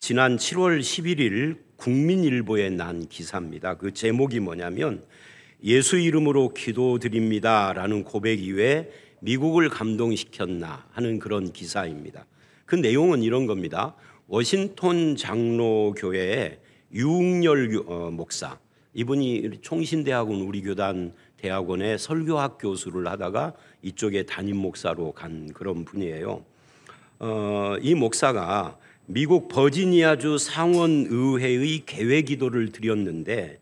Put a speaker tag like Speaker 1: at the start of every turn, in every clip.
Speaker 1: 지난 7월 11일 국민일보에 난 기사입니다. 그 제목이 뭐냐면 예수 이름으로 기도드립니다 라는 고백 이외에 미국을 감동시켰나 하는 그런 기사입니다. 그 내용은 이런 겁니다. 워싱턴 장로교회의 유웅열 목사, 이분이 총신대학원 우리교단 대학원의 설교학 교수를 하다가 이쪽에 담임 목사로 간 그런 분이에요. 이 목사가 미국 버지니아주 상원의회의 개회기도를 드렸는데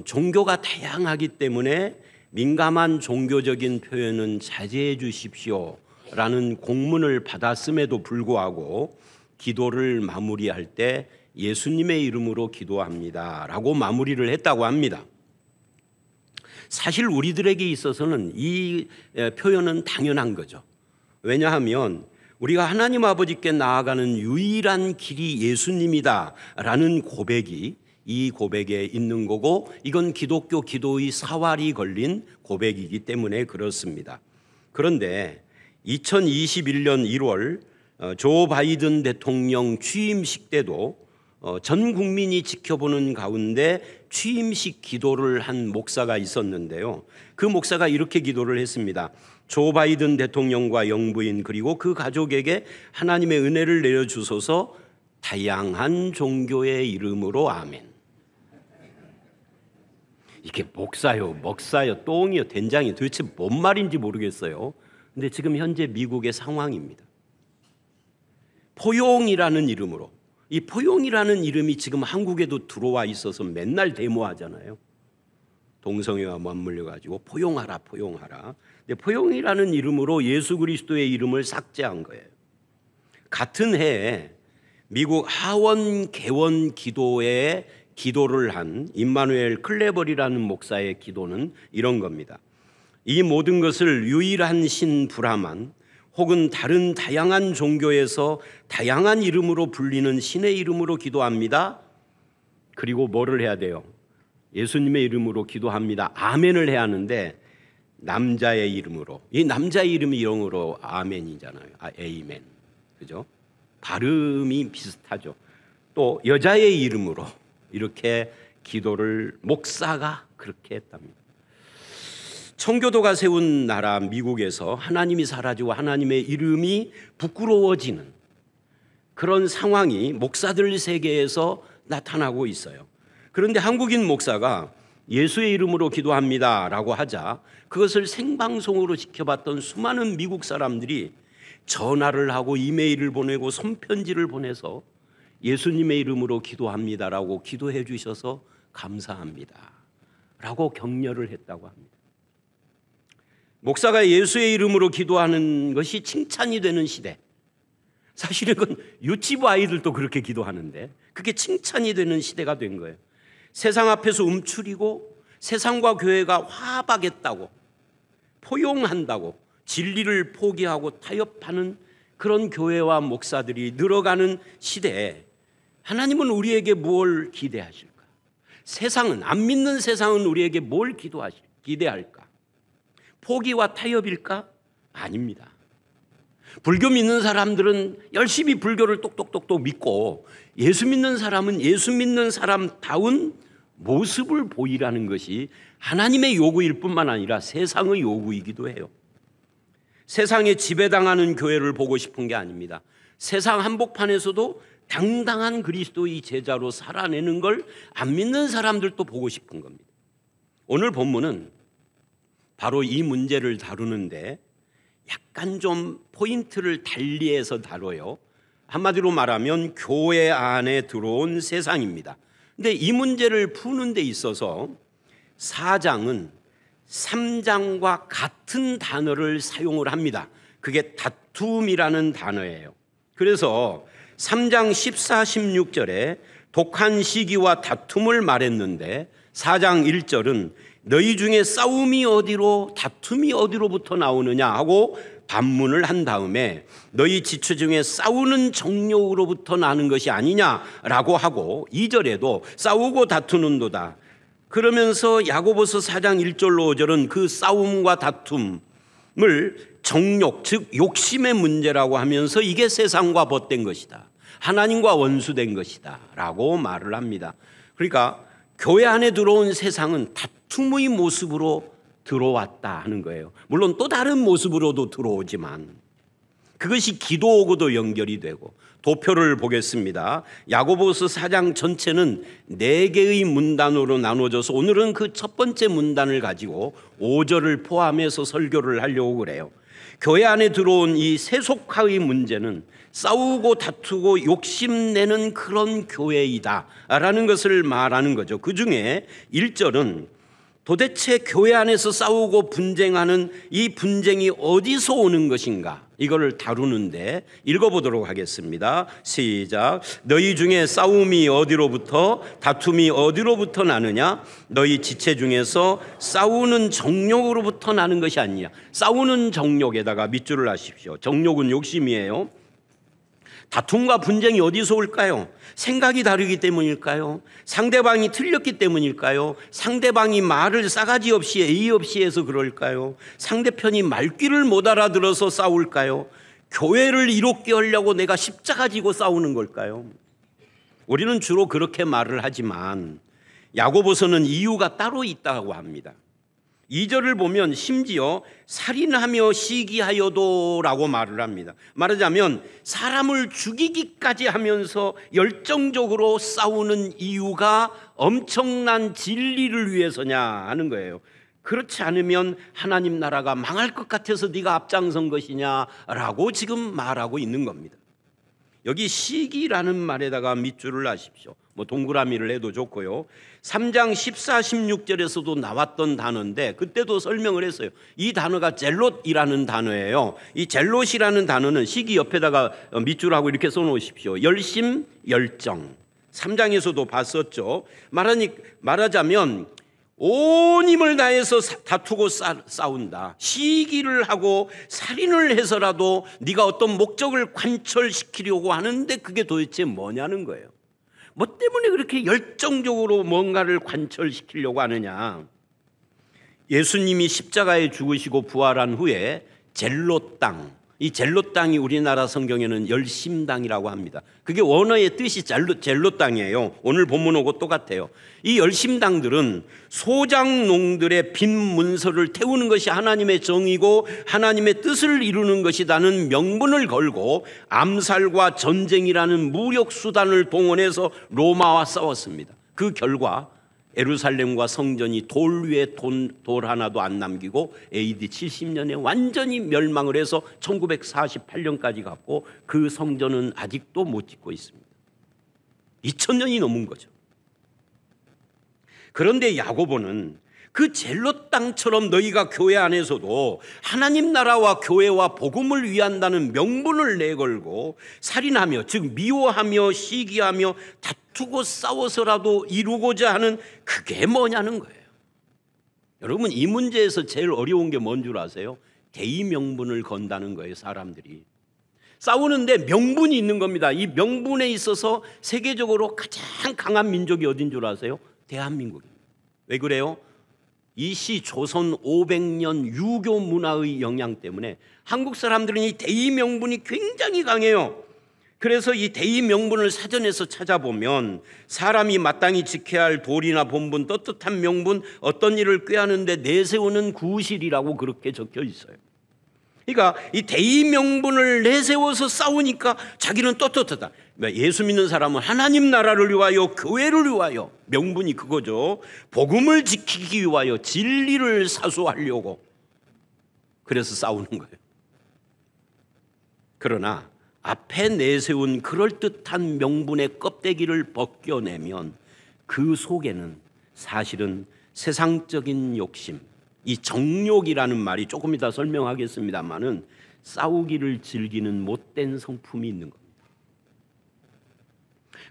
Speaker 1: 종교가 다양하기 때문에 민감한 종교적인 표현은 자제해 주십시오 라는 공문을 받았음에도 불구하고 기도를 마무리할 때 예수님의 이름으로 기도합니다 라고 마무리를 했다고 합니다. 사실 우리들에게 있어서는 이 표현은 당연한 거죠. 왜냐하면 우리가 하나님 아버지께 나아가는 유일한 길이 예수님이다 라는 고백이 이 고백에 있는 거고, 이건 기독교 기도의 사활이 걸린 고백이기 때문에 그렇습니다. 그런데 2021년 1월 조 바이든 대통령 취임식 때도 전 국민이 지켜보는 가운데 취임식 기도를 한 목사가 있었는데요. 그 목사가 이렇게 기도를 했습니다. 조 바이든 대통령과 영부인 그리고 그 가족에게 하나님의 은혜를 내려주소서, 다양한 종교의 이름으로 아멘. 이게 목사요, 먹사요, 똥이요, 된장이요, 도대체 뭔 말인지 모르겠어요. 근데 지금 현재 미국의 상황입니다. 포용이라는 이름으로, 이 포용이라는 이름이 지금 한국에도 들어와 있어서 맨날 데모하잖아요. 동성애와 맞물려 가지고 포용하라 포용하라. 근데 포용이라는 이름으로 예수 그리스도의 이름을 삭제한 거예요. 같은 해에 미국 하원 개원 기도회에 기도를 한 임마누엘 클레버리라는 목사의 기도는 이런 겁니다. 이 모든 것을 유일한 신 브라만 혹은 다른 다양한 종교에서 다양한 이름으로 불리는 신의 이름으로 기도합니다. 그리고 뭐를 해야 돼요? 예수님의 이름으로 기도합니다. 아멘을 해야 하는데 남자의 이름으로, 이 남자의 이름이 영어로 아멘이잖아요. 에이멘, 그죠? 발음이 비슷하죠. 또 여자의 이름으로 이렇게 기도를 목사가 그렇게 했답니다. 청교도가 세운 나라 미국에서 하나님이 사라지고 하나님의 이름이 부끄러워지는 그런 상황이 목사들 세계에서 나타나고 있어요. 그런데 한국인 목사가 예수의 이름으로 기도합니다 라고 하자 그것을 생방송으로 지켜봤던 수많은 미국 사람들이 전화를 하고 이메일을 보내고 손편지를 보내서 예수님의 이름으로 기도합니다라고 기도해 주셔서 감사합니다 라고 격려를 했다고 합니다. 목사가 예수의 이름으로 기도하는 것이 칭찬이 되는 시대, 사실은 그건 유치부 아이들도 그렇게 기도하는데 그게 칭찬이 되는 시대가 된 거예요. 세상 앞에서 움츠리고 세상과 교회가 화합하겠다고, 포용한다고, 진리를 포기하고 타협하는 그런 교회와 목사들이 늘어가는 시대에 하나님은 우리에게 뭘 기대하실까? 세상은, 안 믿는 세상은 우리에게 뭘 기대할까? 포기와 타협일까? 아닙니다. 불교 믿는 사람들은 열심히 불교를 똑똑똑똑 믿고 예수 믿는 사람은 예수 믿는 사람다운 모습을 보이라는 것이 하나님의 요구일 뿐만 아니라 세상의 요구이기도 해요. 세상에 지배당하는 교회를 보고 싶은 게 아닙니다. 세상 한복판에서도 당당한 그리스도의 제자로 살아내는 걸 안 믿는 사람들도 보고 싶은 겁니다. 오늘 본문은 바로 이 문제를 다루는데 약간 좀 포인트를 달리해서 다뤄요. 한마디로 말하면 교회 안에 들어온 세상입니다. 근데 이 문제를 푸는 데 있어서 4장은 3장과 같은 단어를 사용을 합니다. 그게 다툼이라는 단어예요. 그래서 3장 14, 16절에 독한 시기와 다툼을 말했는데 4장 1절은 너희 중에 싸움이 어디로, 다툼이 어디로부터 나오느냐 하고 반문을 한 다음에 너희 지체 중에 싸우는 정욕으로부터 나는 것이 아니냐라고 하고 2절에도 싸우고 다투는도다. 그러면서 야고보서 4장 1절로 5절은 그 싸움과 다툼을 정욕, 즉 욕심의 문제라고 하면서 이게 세상과 벗된 것이다. 하나님과 원수된 것이다 라고 말을 합니다. 그러니까 교회 안에 들어온 세상은 다툼의 모습으로 들어왔다 하는 거예요. 물론 또 다른 모습으로도 들어오지만 그것이 기도하고도 연결이 되고, 도표를 보겠습니다. 야고보서 4장 전체는 4개의 문단으로 나눠져서 오늘은 그 첫 번째 문단을 가지고 5절을 포함해서 설교를 하려고 그래요. 교회 안에 들어온 이 세속화의 문제는 싸우고 다투고 욕심내는 그런 교회이다 라는 것을 말하는 거죠. 그 중에 1절은 도대체 교회 안에서 싸우고 분쟁하는 이 분쟁이 어디서 오는 것인가, 이거를 다루는데 읽어보도록 하겠습니다. 시작. 너희 중에 싸움이 어디로부터 다툼이 어디로부터 나느냐? 너희 지체 중에서 싸우는 정욕으로부터 나는 것이 아니냐. 싸우는 정욕에다가 밑줄을 하십시오. 정욕은 욕심이에요. 다툼과 분쟁이 어디서 올까요? 생각이 다르기 때문일까요? 상대방이 틀렸기 때문일까요? 상대방이 말을 싸가지 없이 예의 없이 해서 그럴까요? 상대편이 말귀를 못 알아들어서 싸울까요? 교회를 이롭게 하려고 내가 십자가 지고 싸우는 걸까요? 우리는 주로 그렇게 말을 하지만 야고보서는 이유가 따로 있다고 합니다. 2절을 보면 심지어 살인하며 시기하여도 라고 말을 합니다. 말하자면 사람을 죽이기까지 하면서 열정적으로 싸우는 이유가 엄청난 진리를 위해서냐 하는 거예요. 그렇지 않으면 하나님 나라가 망할 것 같아서 네가 앞장선 것이냐라고 지금 말하고 있는 겁니다. 여기 시기라는 말에다가 밑줄을 하십시오. 동그라미를 해도 좋고요. 3장 14, 16절에서도 나왔던 단어인데 그때도 설명을 했어요. 이 단어가 젤롯이라는 단어예요. 이 젤롯이라는 단어는 시기 옆에다가 밑줄하고 이렇게 써놓으십시오. 열심, 열정. 3장에서도 봤었죠. 말하자면 온 힘을 다해서 다투고 싸운다. 시기를 하고 살인을 해서라도 네가 어떤 목적을 관철시키려고 하는데 그게 도대체 뭐냐는 거예요. 뭐 때문에 그렇게 열정적으로 뭔가를 관철시키려고 하느냐. 예수님이 십자가에 죽으시고 부활한 후에 젤롯 땅, 이 젤롯 땅이 우리나라 성경에는 열심당이라고 합니다. 그게 원어의 뜻이 젤롯 땅이에요. 오늘 본문하고 똑같아요. 이 열심당들은 소장농들의 빈 문서를 태우는 것이 하나님의 정의고 하나님의 뜻을 이루는 것이라는 명분을 걸고 암살과 전쟁이라는 무력 수단을 동원해서 로마와 싸웠습니다. 그 결과 예루살렘과 성전이 돌 위에 돌 하나도 안 남기고 AD 70년에 완전히 멸망을 해서 1948년까지 갔고 그 성전은 아직도 못 짓고 있습니다. 2000년이 넘은 거죠. 그런데 야고보는 그 젤롯 땅처럼 너희가 교회 안에서도 하나님 나라와 교회와 복음을 위한다는 명분을 내걸고 살인하며, 즉 미워하며 시기하며 다투고 싸워서라도 이루고자 하는 그게 뭐냐는 거예요. 여러분, 이 문제에서 제일 어려운 게 뭔 줄 아세요? 대의 명분을 건다는 거예요. 사람들이 싸우는데 명분이 있는 겁니다. 이 명분에 있어서 세계적으로 가장 강한 민족이 어딘 줄 아세요? 대한민국입니다. 왜 그래요? 이시 조선 500년 유교 문화의 영향 때문에 한국 사람들은 이 대의 명분이 굉장히 강해요. 그래서 이 대의 명분을 사전에서 찾아보면 사람이 마땅히 지켜야 할 도리나 본분, 떳떳한 명분, 어떤 일을 꾀하는데 내세우는 구실이라고 그렇게 적혀 있어요. 그러니까 이 대의 명분을 내세워서 싸우니까 자기는 떳떳하다. 예수 믿는 사람은 하나님 나라를 위하여, 교회를 위하여, 명분이 그거죠. 복음을 지키기 위하여 진리를 사수하려고 그래서 싸우는 거예요. 그러나 앞에 내세운 그럴듯한 명분의 껍데기를 벗겨내면 그 속에는 사실은 세상적인 욕심, 이 정욕이라는 말이 조금 이따 설명하겠습니다만은 싸우기를 즐기는 못된 성품이 있는 겁니다.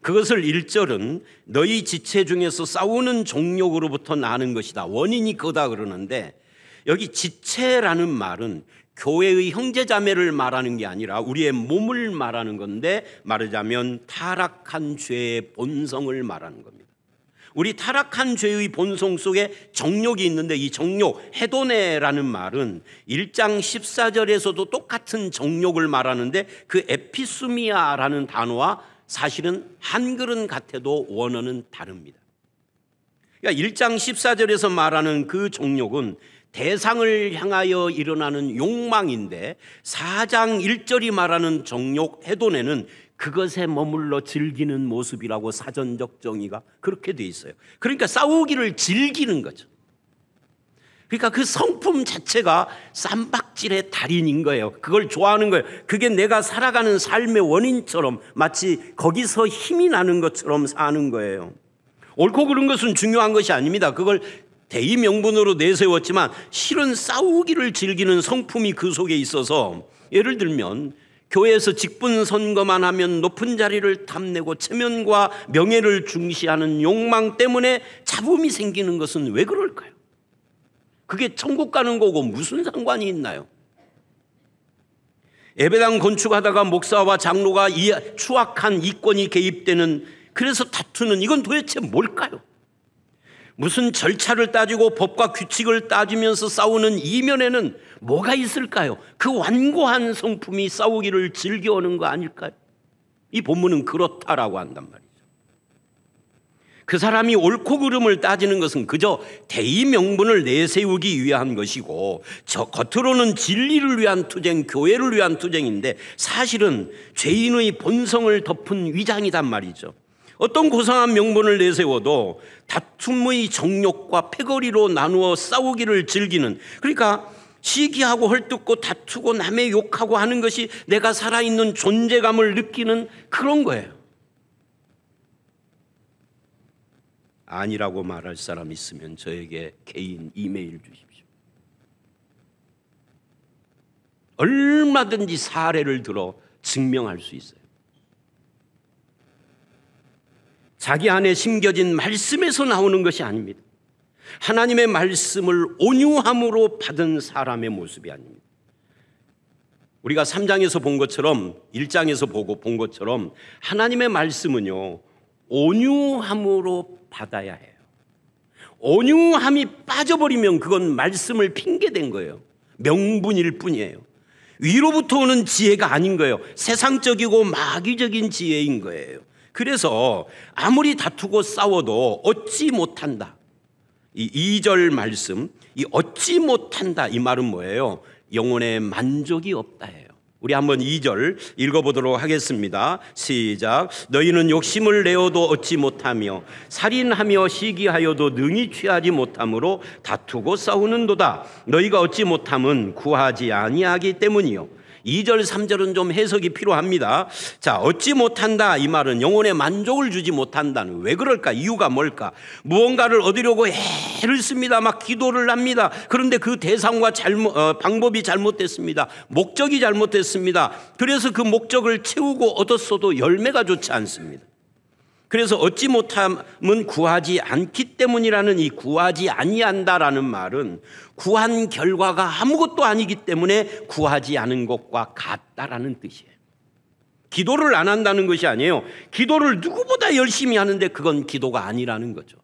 Speaker 1: 그것을 1절은 너희 지체 중에서 싸우는 정욕으로부터 나는 것이다. 원인이 그거다 그러는데 여기 지체라는 말은 교회의 형제자매를 말하는 게 아니라 우리의 몸을 말하는 건데 말하자면 타락한 죄의 본성을 말하는 겁니다. 우리 타락한 죄의 본성 속에 정욕이 있는데 이 정욕, 헤도네라는 말은 1장 14절에서도 똑같은 정욕을 말하는데 그 에피수미아라는 단어와 사실은 한 그릇 같아도 원어는 다릅니다. 그러니까 1장 14절에서 말하는 그 정욕은 대상을 향하여 일어나는 욕망인데 4장 1절이 말하는 정욕 해도내는 그것에 머물러 즐기는 모습이라고 사전적 정의가 그렇게 돼 있어요. 그러니까 싸우기를 즐기는 거죠. 그러니까 그 성품 자체가 쌈박질의 달인인 거예요. 그걸 좋아하는 거예요. 그게 내가 살아가는 삶의 원인처럼 마치 거기서 힘이 나는 것처럼 사는 거예요. 옳고 그른 것은 중요한 것이 아닙니다. 그걸 대의 명분으로 내세웠지만 실은 싸우기를 즐기는 성품이 그 속에 있어서, 예를 들면 교회에서 직분 선거만 하면 높은 자리를 탐내고 체면과 명예를 중시하는 욕망 때문에 잡음이 생기는 것은 왜 그럴까요? 그게 천국 가는 거고 무슨 상관이 있나요? 예배당 건축하다가 목사와 장로가 추악한 이권이 개입되는, 그래서 다투는, 이건 도대체 뭘까요? 무슨 절차를 따지고 법과 규칙을 따지면서 싸우는 이면에는 뭐가 있을까요? 그 완고한 성품이 싸우기를 즐겨오는 거 아닐까요? 이 본문은 그렇다라고 한단 말이죠. 그 사람이 옳고 그름을 따지는 것은 그저 대의 명분을 내세우기 위한 것이고, 저 겉으로는 진리를 위한 투쟁, 교회를 위한 투쟁인데 사실은 죄인의 본성을 덮은 위장이단 말이죠. 어떤 고상한 명분을 내세워도 다툼의 정욕과 패거리로 나누어 싸우기를 즐기는, 그러니까 시기하고 헐뜯고 다투고 남의 욕하고 하는 것이 내가 살아있는 존재감을 느끼는 그런 거예요. 아니라고 말할 사람 있으면 저에게 개인 이메일 주십시오. 얼마든지 사례를 들어 증명할 수 있어요. 자기 안에 심겨진 말씀에서 나오는 것이 아닙니다. 하나님의 말씀을 온유함으로 받은 사람의 모습이 아닙니다. 우리가 3장에서 본 것처럼, 1장에서 본 것처럼 하나님의 말씀은요, 온유함으로 받아야 해요. 온유함이 빠져버리면 그건 말씀을 핑계댄 거예요. 명분일 뿐이에요. 위로부터 오는 지혜가 아닌 거예요. 세상적이고 마귀적인 지혜인 거예요. 그래서 아무리 다투고 싸워도 얻지 못한다. 이 2절 말씀, 이 얻지 못한다, 이 말은 뭐예요? 영혼에 만족이 없다예요. 우리 한번 2절 읽어보도록 하겠습니다. 시작. 너희는 욕심을 내어도 얻지 못하며 살인하며 시기하여도 능히 취하지 못함으로 다투고 싸우는도다. 너희가 얻지 못함은 구하지 아니하기 때문이요. 2절 3절은 좀 해석이 필요합니다. 자, 얻지 못한다, 이 말은 영혼에 만족을 주지 못한다는, 왜 그럴까? 이유가 뭘까? 무언가를 얻으려고 애를 씁니다. 막 기도를 합니다. 그런데 그 대상과 방법이 잘못됐습니다. 목적이 잘못됐습니다. 그래서 그 목적을 채우고 얻었어도 열매가 좋지 않습니다. 그래서 얻지 못함은 구하지 않기 때문이라는, 이 구하지 아니한다라는 말은 구한 결과가 아무것도 아니기 때문에 구하지 않은 것과 같다라는 뜻이에요. 기도를 안 한다는 것이 아니에요. 기도를 누구보다 열심히 하는데 그건 기도가 아니라는 거죠.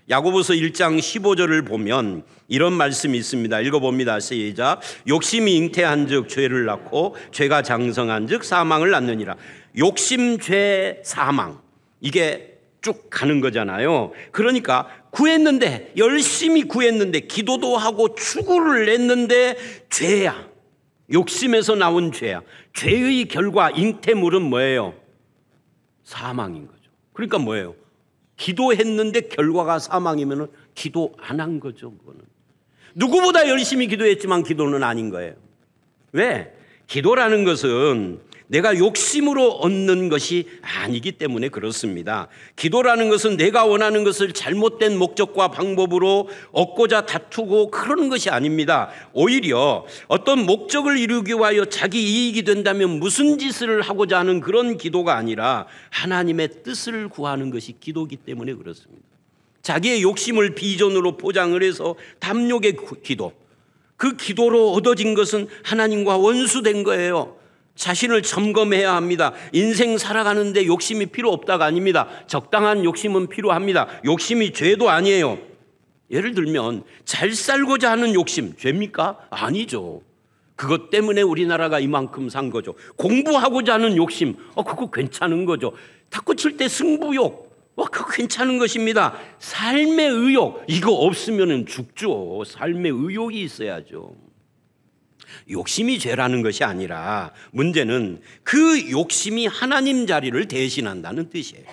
Speaker 1: 야고보서 1장 15절을 보면 이런 말씀이 있습니다. 읽어봅니다. 시작. 욕심이 잉태한 즉 죄를 낳고 죄가 장성한 즉 사망을 낳느니라. 욕심, 죄, 사망, 이게 쭉 가는 거잖아요. 그러니까 구했는데, 열심히 구했는데, 기도도 하고 추구를 했는데 죄야. 욕심에서 나온 죄야. 죄의 결과, 잉태물은 뭐예요? 사망인 거죠. 그러니까 뭐예요? 기도했는데 결과가 사망이면 기도 안 한 거죠. 그거는 누구보다 열심히 기도했지만 기도는 아닌 거예요. 왜? 기도라는 것은 내가 욕심으로 얻는 것이 아니기 때문에 그렇습니다. 기도라는 것은 내가 원하는 것을 잘못된 목적과 방법으로 얻고자 다투고 그러는 것이 아닙니다. 오히려 어떤 목적을 이루기 위하여 자기 이익이 된다면 무슨 짓을 하고자 하는 그런 기도가 아니라 하나님의 뜻을 구하는 것이 기도이기 때문에 그렇습니다. 자기의 욕심을 비전으로 포장을 해서 담력의 기도, 그 기도로 얻어진 것은 하나님과 원수된 거예요. 자신을 점검해야 합니다. 인생 살아가는데 욕심이 필요 없다가 아닙니다. 적당한 욕심은 필요합니다. 욕심이 죄도 아니에요. 예를 들면 잘 살고자 하는 욕심, 죄입니까? 아니죠. 그것 때문에 우리나라가 이만큼 산 거죠. 공부하고자 하는 욕심, 그거 괜찮은 거죠. 탁구 칠 때 승부욕, 그거 괜찮은 것입니다. 삶의 의욕, 이거 없으면 죽죠. 삶의 의욕이 있어야죠. 욕심이 죄라는 것이 아니라 문제는 그 욕심이 하나님 자리를 대신한다는 뜻이에요.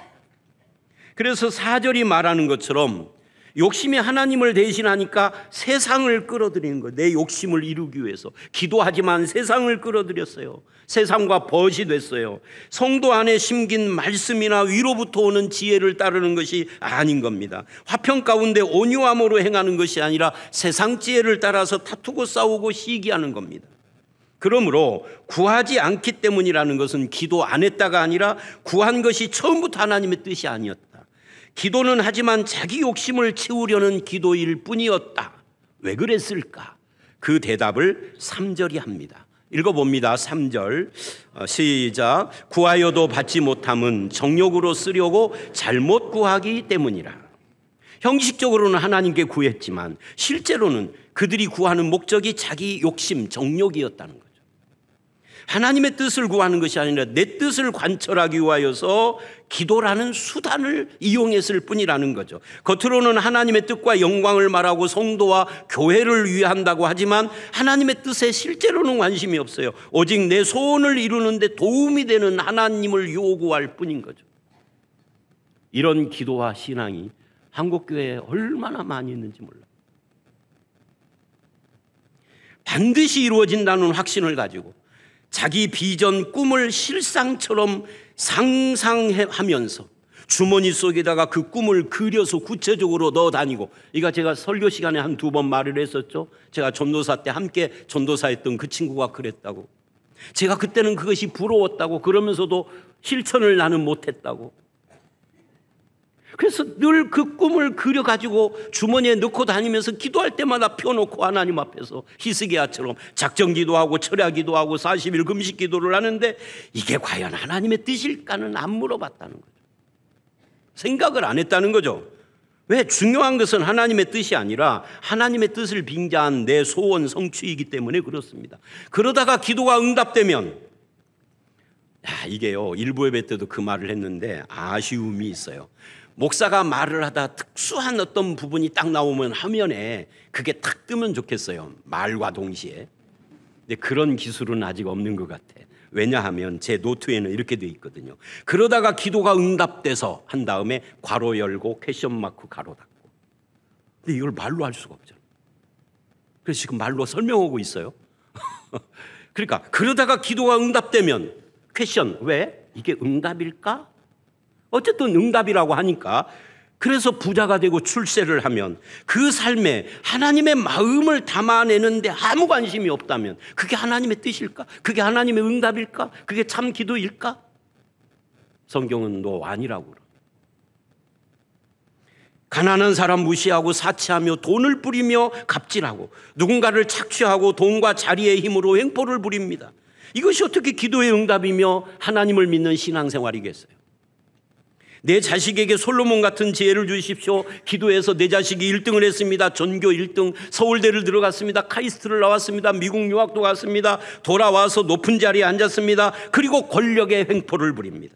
Speaker 1: 그래서 4절이 말하는 것처럼 욕심이 하나님을 대신하니까 세상을 끌어들이는 거예요. 내 욕심을 이루기 위해서 기도하지만 세상을 끌어들였어요. 세상과 벗이 됐어요. 성도 안에 심긴 말씀이나 위로부터 오는 지혜를 따르는 것이 아닌 겁니다. 화평 가운데 온유함으로 행하는 것이 아니라 세상 지혜를 따라서 다투고 싸우고 시기하는 겁니다. 그러므로 구하지 않기 때문이라는 것은 기도 안 했다가 아니라 구한 것이 처음부터 하나님의 뜻이 아니었다. 기도는 하지만 자기 욕심을 채우려는 기도일 뿐이었다. 왜 그랬을까? 그 대답을 3절이 합니다. 읽어봅니다. 3절 시작. 구하여도 받지 못함은 정욕으로 쓰려고 잘못 구하기 때문이라. 형식적으로는 하나님께 구했지만 실제로는 그들이 구하는 목적이 자기 욕심, 정욕이었다는 거죠. 하나님의 뜻을 구하는 것이 아니라 내 뜻을 관철하기 위하여서 기도라는 수단을 이용했을 뿐이라는 거죠. 겉으로는 하나님의 뜻과 영광을 말하고 성도와 교회를 위한다고 하지만 하나님의 뜻에 실제로는 관심이 없어요. 오직 내 소원을 이루는데 도움이 되는 하나님을 요구할 뿐인 거죠. 이런 기도와 신앙이 한국교회에 얼마나 많이 있는지 몰라요. 반드시 이루어진다는 확신을 가지고 자기 비전, 꿈을 실상처럼 상상하면서 주머니 속에다가 그 꿈을 그려서 구체적으로 넣어 다니고, 이거 제가 설교 시간에 한 2번 말을 했었죠. 제가 전도사 때 함께 전도사했던 그 친구가 그랬다고. 제가 그때는 그것이 부러웠다고, 그러면서도 실천을 나는 못했다고. 그래서 늘 그 꿈을 그려가지고 주머니에 넣고 다니면서 기도할 때마다 펴놓고 하나님 앞에서 히스기야처럼 작정 기도하고 철야 기도하고 40일 금식 기도를 하는데 이게 과연 하나님의 뜻일까는 안 물어봤다는 거죠. 생각을 안 했다는 거죠. 왜? 중요한 것은 하나님의 뜻이 아니라 하나님의 뜻을 빙자한 내 소원 성취이기 때문에 그렇습니다. 그러다가 기도가 응답되면, 이게요, 일부 예배 때도 그 말을 했는데 아쉬움이 있어요. 목사가 말을 하다 특수한 어떤 부분이 딱 나오면 화면에 그게 탁 뜨면 좋겠어요. 말과 동시에. 근데 그런 기술은 아직 없는 것 같아. 왜냐하면 제 노트에는 이렇게 돼 있거든요. 그러다가 기도가 응답돼서 한 다음에 괄호 열고 퀘션 마크 가로 닫고. 근데 이걸 말로 할 수가 없잖아요. 그래서 지금 말로 설명하고 있어요. 그러니까 그러다가 기도가 응답되면 퀘션, 왜? 이게 응답일까? 어쨌든 응답이라고 하니까, 그래서 부자가 되고 출세를 하면 그 삶에 하나님의 마음을 담아내는데 아무 관심이 없다면 그게 하나님의 뜻일까? 그게 하나님의 응답일까? 그게 참 기도일까? 성경은 너 아니라고 그러. 가난한 사람 무시하고 사치하며 돈을 뿌리며 갑질하고 누군가를 착취하고 돈과 자리의 힘으로 횡포를 부립니다. 이것이 어떻게 기도의 응답이며 하나님을 믿는 신앙생활이겠어요? 내 자식에게 솔로몬 같은 지혜를 주십시오. 기도해서 내 자식이 1등을 했습니다. 전교 1등, 서울대를 들어갔습니다. 카이스트를 나왔습니다. 미국 유학도 갔습니다. 돌아와서 높은 자리에 앉았습니다. 그리고 권력의 횡포를 부립니다.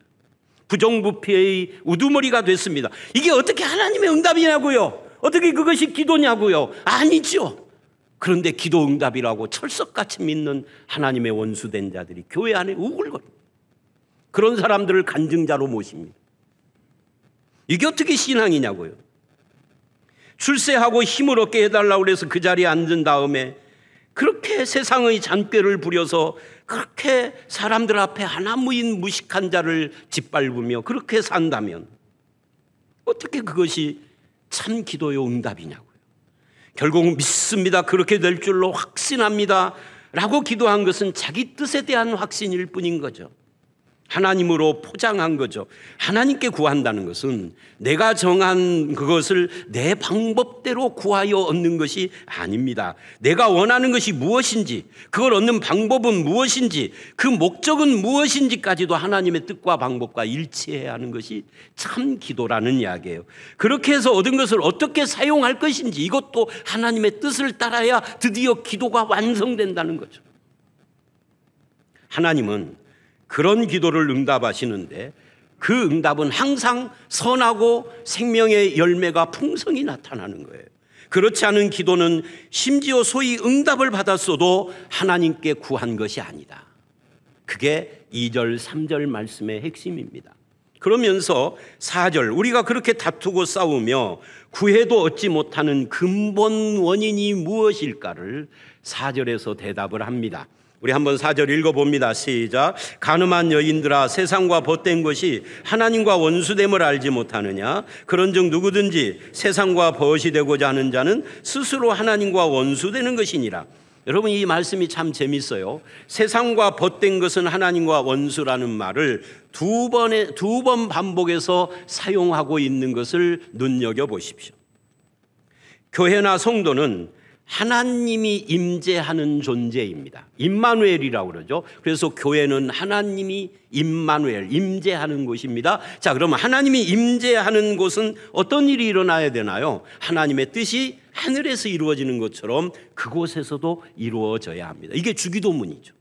Speaker 1: 부정부패의 우두머리가 됐습니다. 이게 어떻게 하나님의 응답이냐고요? 어떻게 그것이 기도냐고요? 아니죠. 그런데 기도 응답이라고 철석같이 믿는 하나님의 원수된 자들이 교회 안에 우글거립니다. 그런 사람들을 간증자로 모십니다. 이게 어떻게 신앙이냐고요? 출세하고 힘을 얻게 해달라고 해서 그 자리에 앉은 다음에 그렇게 세상의 잔꾀를 부려서 그렇게 사람들 앞에 하나무인 무식한 자를 짓밟으며 그렇게 산다면 어떻게 그것이 참 기도의 응답이냐고요? 결국 믿습니다. 그렇게 될 줄로 확신합니다. 라고 기도한 것은 자기 뜻에 대한 확신일 뿐인 거죠. 하나님으로 포장한 거죠. 하나님께 구한다는 것은 내가 정한 그것을 내 방법대로 구하여 얻는 것이 아닙니다. 내가 원하는 것이 무엇인지, 그걸 얻는 방법은 무엇인지, 그 목적은 무엇인지까지도 하나님의 뜻과 방법과 일치해야 하는 것이 참 기도라는 이야기예요. 그렇게 해서 얻은 것을 어떻게 사용할 것인지, 이것도 하나님의 뜻을 따라야 드디어 기도가 완성된다는 거죠. 하나님은 그런 기도를 응답하시는데 그 응답은 항상 선하고 생명의 열매가 풍성히 나타나는 거예요. 그렇지 않은 기도는 심지어 소위 응답을 받았어도 하나님께 구한 것이 아니다. 그게 2절, 3절 말씀의 핵심입니다. 그러면서 4절, 우리가 그렇게 다투고 싸우며 구해도 얻지 못하는 근본 원인이 무엇일까를 4절에서 대답을 합니다. 우리 한번 4절 읽어봅니다. 시작. 간음한 여인들아, 세상과 벗된 것이 하나님과 원수됨을 알지 못하느냐? 그런즉 누구든지 세상과 벗이 되고자 하는 자는 스스로 하나님과 원수되는 것이니라. 여러분, 이 말씀이 참 재밌어요. 세상과 벗된 것은 하나님과 원수라는 말을 두 번 반복해서 사용하고 있는 것을 눈여겨보십시오. 교회나 성도는 하나님이 임재하는 존재입니다. 임마누엘이라고 그러죠. 그래서 교회는 하나님이 임마누엘, 임재하는 곳입니다. 자, 그러면 하나님이 임재하는 곳은 어떤 일이 일어나야 되나요? 하나님의 뜻이 하늘에서 이루어지는 것처럼 그곳에서도 이루어져야 합니다. 이게 주기도문이죠.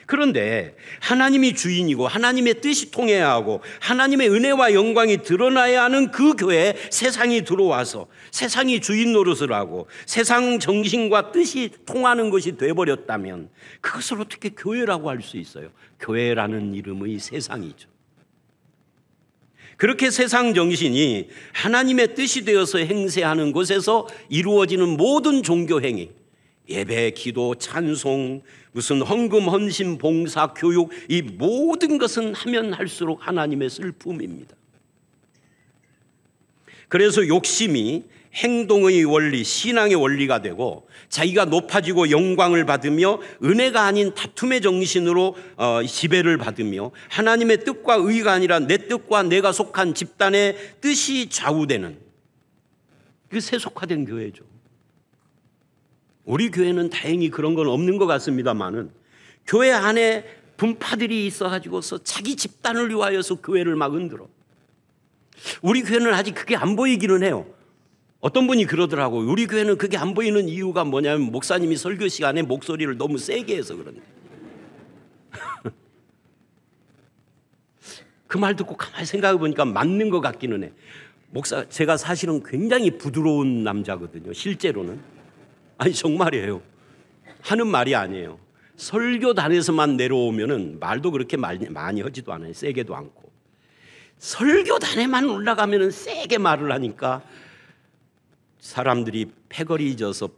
Speaker 1: 그런데 하나님이 주인이고 하나님의 뜻이 통해야 하고 하나님의 은혜와 영광이 드러나야 하는 그 교회에 세상이 들어와서 세상이 주인 노릇을 하고 세상 정신과 뜻이 통하는 것이 돼버렸다면 그것을 어떻게 교회라고 할 수 있어요? 교회라는 이름의 세상이죠. 그렇게 세상 정신이 하나님의 뜻이 되어서 행세하는 곳에서 이루어지는 모든 종교 행위, 예배, 기도, 찬송, 무슨 헌금, 헌신, 봉사, 교육, 이 모든 것은 하면 할수록 하나님의 슬픔입니다. 그래서 욕심이 행동의 원리, 신앙의 원리가 되고 자기가 높아지고 영광을 받으며 은혜가 아닌 다툼의 정신으로 지배를 받으며 하나님의 뜻과 의가 아니라 내 뜻과 내가 속한 집단의 뜻이 좌우되는 그 세속화된 교회죠. 우리 교회는 다행히 그런 건 없는 것 같습니다만은 교회 안에 분파들이 있어가지고서 자기 집단을 위하여서 교회를 막 흔들어. 우리 교회는 아직 그게 안 보이기는 해요. 어떤 분이 그러더라고요. 우리 교회는 그게 안 보이는 이유가 뭐냐면 목사님이 설교 시간에 목소리를 너무 세게 해서 그런데. 그 말 듣고 가만히 생각해 보니까 맞는 것 같기는 해. 제가 사실은 굉장히 부드러운 남자거든요. 실제로는. 아니 정말이에요. 하는 말이 아니에요. 설교단에서만 내려오면은 말도 그렇게 많이 하지도 않아요. 세게도 않고. 설교단에만 올라가면은 세게 말을 하니까 사람들이 패거리 져서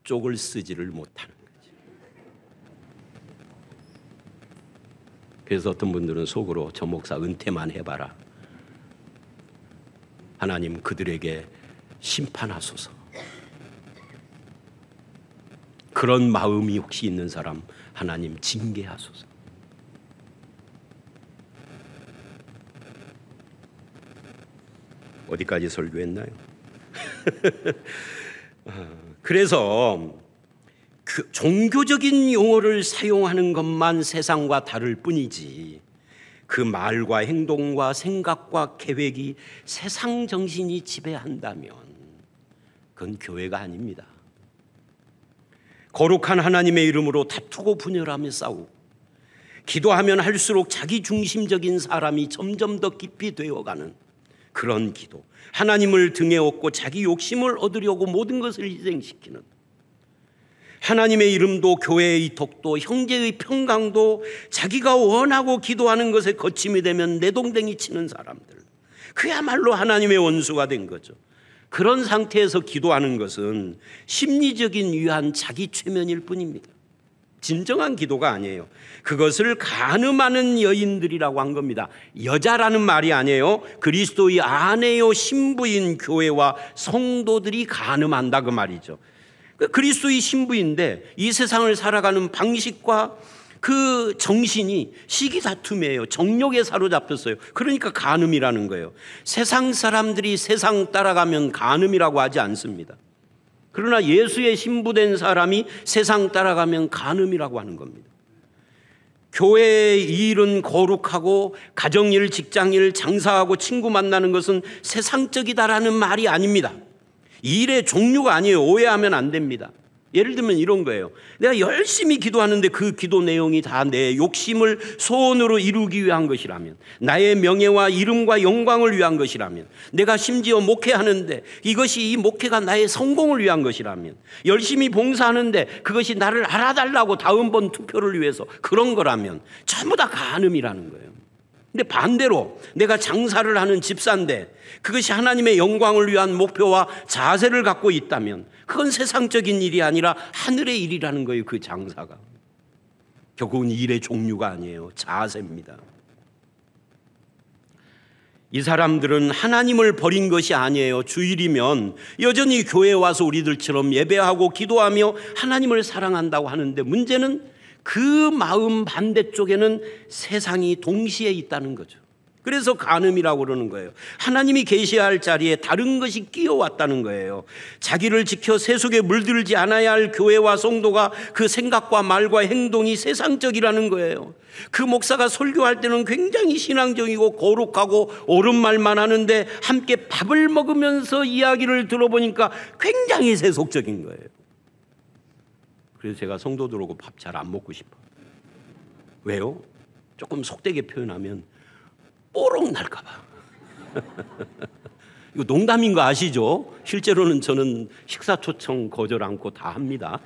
Speaker 1: 쪽을 쓰지를 못하는 거지. 그래서 어떤 분들은 속으로 저 목사 은퇴만 해봐라. 하나님 그들에게 심판하소서. 그런 마음이 혹시 있는 사람 하나님 징계하소서. 어디까지 설교했나요? 그래서 그 종교적인 용어를 사용하는 것만 세상과 다를 뿐이지 그 말과 행동과 생각과 계획이 세상 정신이 지배한다면 그건 교회가 아닙니다. 거룩한 하나님의 이름으로 다투고 분열하며 싸우고 기도하면 할수록 자기 중심적인 사람이 점점 더 깊이 되어가는 그런 기도, 하나님을 등에 업고 자기 욕심을 얻으려고 모든 것을 희생시키는 하나님의 이름도 교회의 덕도 형제의 평강도 자기가 원하고 기도하는 것에 거침이 되면 내동댕이 치는 사람들, 그야말로 하나님의 원수가 된 거죠. 그런 상태에서 기도하는 것은 심리적인 위안 자기 최면일 뿐입니다. 진정한 기도가 아니에요. 그것을 간음하는 여인들이라고 한 겁니다. 여자라는 말이 아니에요. 그리스도의 아내요 신부인 교회와 성도들이 간음한다 그 말이죠. 그리스도의 신부인데 이 세상을 살아가는 방식과 그 정신이 시기다툼이에요. 정욕에 사로잡혔어요. 그러니까 간음이라는 거예요. 세상 사람들이 세상 따라가면 간음이라고 하지 않습니다. 그러나 예수의 신부된 사람이 세상 따라가면 간음이라고 하는 겁니다. 교회의 일은 거룩하고 가정일, 직장일, 장사하고 친구 만나는 것은 세상적이다라는 말이 아닙니다. 일의 종류가 아니에요. 오해하면 안 됩니다. 예를 들면 이런 거예요. 내가 열심히 기도하는데 그 기도 내용이 다 내 욕심을 소원으로 이루기 위한 것이라면, 나의 명예와 이름과 영광을 위한 것이라면, 내가 심지어 목회하는데 이것이 이 목회가 나의 성공을 위한 것이라면, 열심히 봉사하는데 그것이 나를 알아달라고 다음번 투표를 위해서 그런 거라면 전부 다 간음이라는 거예요. 근데 반대로 내가 장사를 하는 집사인데 그것이 하나님의 영광을 위한 목표와 자세를 갖고 있다면 그건 세상적인 일이 아니라 하늘의 일이라는 거예요. 그 장사가 결국은 일의 종류가 아니에요. 자세입니다. 이 사람들은 하나님을 버린 것이 아니에요. 주일이면 여전히 교회에 와서 우리들처럼 예배하고 기도하며 하나님을 사랑한다고 하는데, 문제는 그 마음 반대쪽에는 세상이 동시에 있다는 거죠. 그래서 간음이라고 그러는 거예요. 하나님이 계시할 자리에 다른 것이 끼어왔다는 거예요. 자기를 지켜 세속에 물들지 않아야 할 교회와 성도가 그 생각과 말과 행동이 세상적이라는 거예요. 그 목사가 설교할 때는 굉장히 신앙적이고 거룩하고 옳은 말만 하는데 함께 밥을 먹으면서 이야기를 들어보니까 굉장히 세속적인 거예요. 그래서 제가 성도들하고 밥 잘 안 먹고 싶어. 왜요? 조금 속되게 표현하면 뽀록 날까 봐. 이거 농담인 거 아시죠? 실제로는 저는 식사 초청 거절 않고 다 합니다.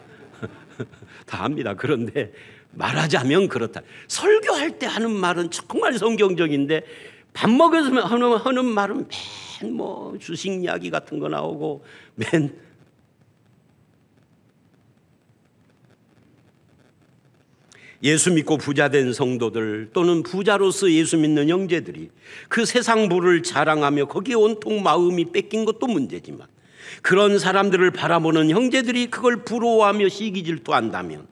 Speaker 1: 다 합니다. 그런데 말하자면 그렇다. 설교할 때 하는 말은 정말 성경적인데 밥 먹으면서 하는 말은 맨 뭐 주식 이야기 같은 거 나오고 맨 예수 믿고 부자 된 성도들 또는 부자로서 예수 믿는 형제들이 그 세상 부를 자랑하며 거기에 온통 마음이 뺏긴 것도 문제지만, 그런 사람들을 바라보는 형제들이 그걸 부러워하며 시기 질투한다면,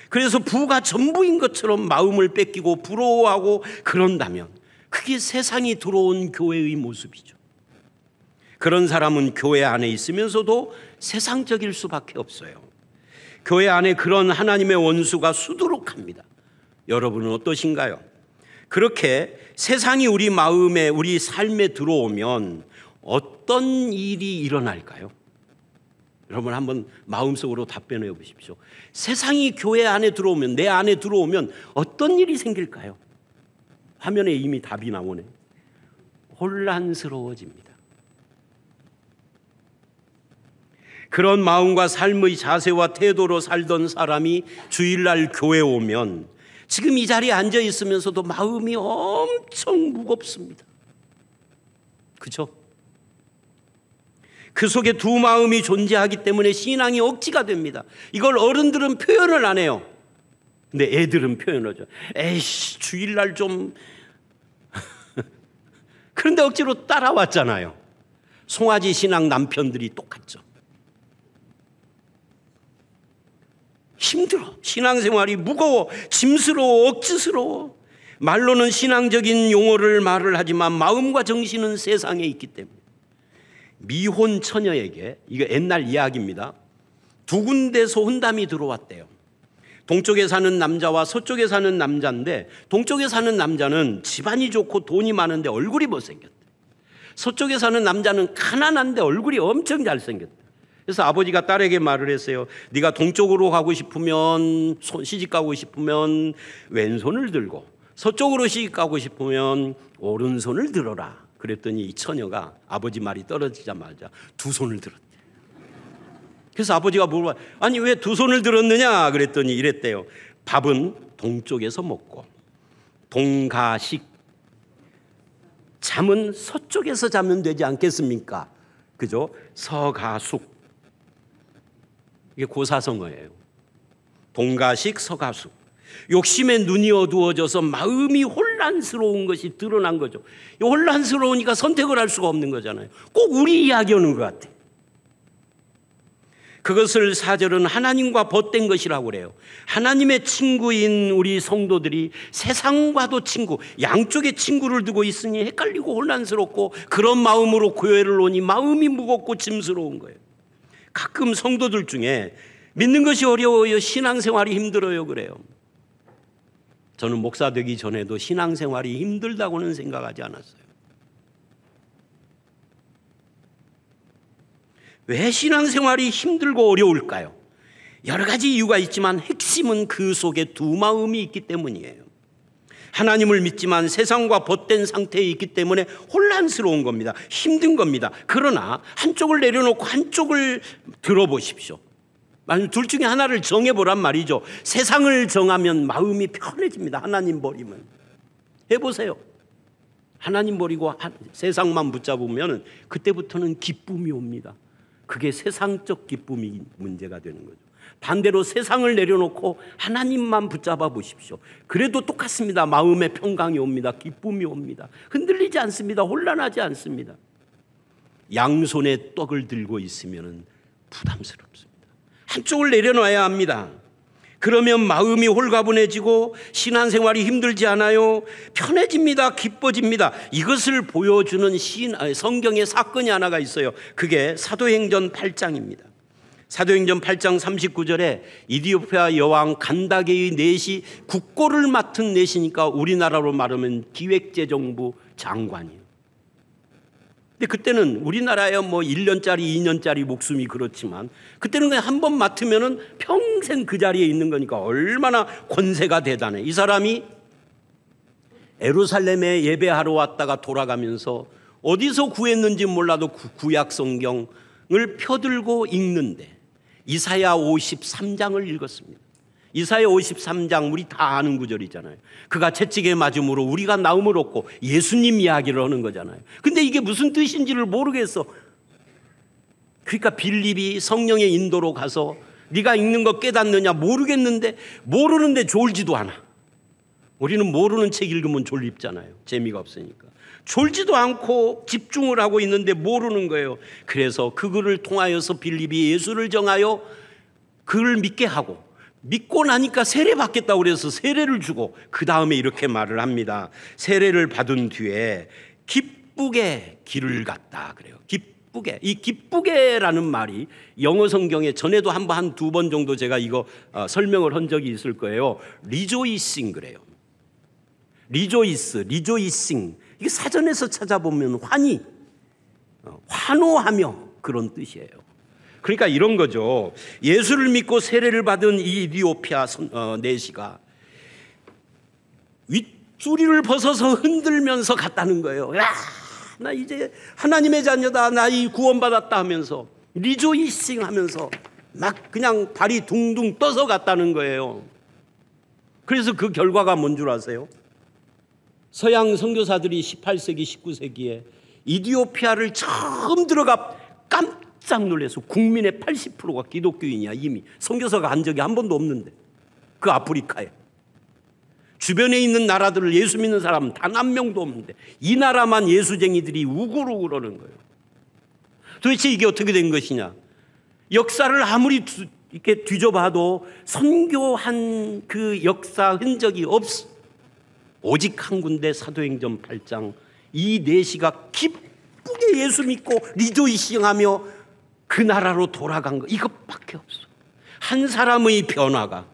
Speaker 1: 그래서 부가 전부인 것처럼 마음을 뺏기고 부러워하고 그런다면 그게 세상이 들어온 교회의 모습이죠. 그런 사람은 교회 안에 있으면서도 세상적일 수밖에 없어요. 교회 안에 그런 하나님의 원수가 수두룩합니다. 여러분은 어떠신가요? 그렇게 세상이 우리 마음에, 우리 삶에 들어오면 어떤 일이 일어날까요? 여러분 한번 마음속으로 답변해 보십시오. 세상이 교회 안에 들어오면, 내 안에 들어오면 어떤 일이 생길까요? 화면에 이미 답이 나오네. 혼란스러워집니다. 그런 마음과 삶의 자세와 태도로 살던 사람이 주일날 교회에 오면 지금 이 자리에 앉아 있으면서도 마음이 엄청 무겁습니다. 그렇죠? 그 속에 두 마음이 존재하기 때문에 신앙이 억지가 됩니다. 이걸 어른들은 표현을 안 해요. 근데 애들은 표현하죠. 에이씨, 주일날 좀 그런데 억지로 따라왔잖아요. 송아지 신앙 남편들이 똑같죠. 힘들어. 신앙생활이 무거워. 짐스러워. 억지스러워. 말로는 신앙적인 용어를 말을 하지만 마음과 정신은 세상에 있기 때문에. 미혼 처녀에게, 이거 옛날 이야기입니다, 두 군데서 혼담이 들어왔대요. 동쪽에 사는 남자와 서쪽에 사는 남자인데, 동쪽에 사는 남자는 집안이 좋고 돈이 많은데 얼굴이 못생겼대. 서쪽에 사는 남자는 가난한데 얼굴이 엄청 잘생겼대. 그래서 아버지가 딸에게 말을 했어요. 네가 동쪽으로 가고 싶으면, 시집 가고 싶으면 왼손을 들고, 서쪽으로 시집 가고 싶으면 오른손을 들어라. 그랬더니 이 처녀가 아버지 말이 떨어지자마자 두 손을 들었대. 그래서 아버지가 물어봐, 아니 왜 두 손을 들었느냐 그랬더니 이랬대요. 밥은 동쪽에서 먹고 동가식, 잠은 서쪽에서 자면 되지 않겠습니까? 그죠? 서가숙. 이게 고사성어예요. 동가식 서가숙. 욕심에 눈이 어두워져서 마음이 혼란스러운 것이 드러난 거죠. 혼란스러우니까 선택을 할 수가 없는 거잖아요. 꼭 우리 이야기하는 것 같아요. 그것을 사절은 하나님과 벗된 것이라고 그래요. 하나님의 친구인 우리 성도들이 세상과도 친구, 양쪽에 친구를 두고 있으니 헷갈리고 혼란스럽고, 그런 마음으로 교회를 오니 마음이 무겁고 짐스러운 거예요. 가끔 성도들 중에 믿는 것이 어려워요, 신앙생활이 힘들어요 그래요. 저는 목사 되기 전에도 신앙생활이 힘들다고는 생각하지 않았어요. 왜 신앙생활이 힘들고 어려울까요? 여러 가지 이유가 있지만 핵심은 그 속에 두 마음이 있기 때문이에요. 하나님을 믿지만 세상과 벗된 상태에 있기 때문에 혼란스러운 겁니다. 힘든 겁니다. 그러나 한쪽을 내려놓고 한쪽을 들어보십시오. 만약 둘 중에 하나를 정해보란 말이죠. 세상을 정하면 마음이 편해집니다. 하나님 버리면. 해보세요. 하나님 버리고 세상만 붙잡으면 그때부터는 기쁨이 옵니다. 그게 세상적 기쁨이 문제가 되는 거죠. 반대로 세상을 내려놓고 하나님만 붙잡아 보십시오. 그래도 똑같습니다. 마음의 평강이 옵니다. 기쁨이 옵니다. 흔들리지 않습니다. 혼란하지 않습니다. 양손에 떡을 들고 있으면 부담스럽습니다. 한쪽을 내려놔야 합니다. 그러면 마음이 홀가분해지고 신앙생활이 힘들지 않아요. 편해집니다. 기뻐집니다. 이것을 보여주는 성경의 사건이 하나가 있어요. 그게 사도행전 8장입니다. 사도행전 8장 39절에 이디오피아 여왕 간다게의 넷이 국고를 맡은 넷이니까 우리나라로 말하면 기획재정부 장관이에요. 근데 그때는 우리나라에 뭐 1년짜리 2년짜리 목숨이 그렇지만 그때는 그냥 한 번 맡으면 평생 그 자리에 있는 거니까 얼마나 권세가 대단해. 이 사람이 예루살렘에 예배하러 왔다가 돌아가면서 어디서 구했는지 몰라도 구약 성경을 펴들고 읽는데 이사야 53장을 읽었습니다. 이사야 53장 우리 다 아는 구절이잖아요. 그가 채찍에 맞음으로 우리가 나음을 얻고 예수님 이야기를 하는 거잖아요. 근데 이게 무슨 뜻인지를 모르겠어. 그러니까 빌립이 성령의 인도로 가서 네가 읽는 거 깨닫느냐 모르겠는데 모르는데 졸지도 않아. 우리는 모르는 책 읽으면 졸립잖아요. 재미가 없으니까. 졸지도 않고 집중을 하고 있는데 모르는 거예요. 그래서 그 글을 통하여서 빌립이 예수를 정하여 그를 믿게 하고 믿고 나니까 세례 받겠다고 그래서 세례를 주고 그 다음에 이렇게 말을 합니다. 세례를 받은 뒤에 기쁘게 길을 갔다 그래요. 기쁘게. 이 기쁘게라는 말이 영어 성경에 전에도 한 두 번 정도 제가 이거 설명을 한 적이 있을 거예요. 리조이싱 그래요. 리조이스, 리조이싱. 이게 사전에서 찾아보면 환호하며 그런 뜻이에요. 그러니까 이런 거죠. 예수를 믿고 세례를 받은 이 이디오피아 내시가 윗주리를 벗어서 흔들면서 갔다는 거예요. 야, 나 이제 하나님의 자녀다. 나 이 구원받았다 하면서 리조이싱 하면서 막 그냥 발이 둥둥 떠서 갔다는 거예요. 그래서 그 결과가 뭔 줄 아세요? 서양 선교사들이 18세기, 19세기에 이디오피아를 처음 들어가 깜짝 놀라서 국민의 80%가 기독교인이야. 이미 선교사가 간 적이 한 번도 없는데 그 아프리카에 주변에 있는 나라들을 예수 믿는 사람은 단 한 명도 없는데 이 나라만 예수쟁이들이 우글우글 하는 거예요. 도대체 이게 어떻게 된 것이냐? 역사를 아무리 이렇게 뒤져봐도 선교한 그 역사 흔적이 없어. 오직 한 군데 사도행전 8장 이 내시가 기쁘게 예수 믿고 리조이싱하며 그 나라로 돌아간 거 이것밖에 없어. 한 사람의 변화가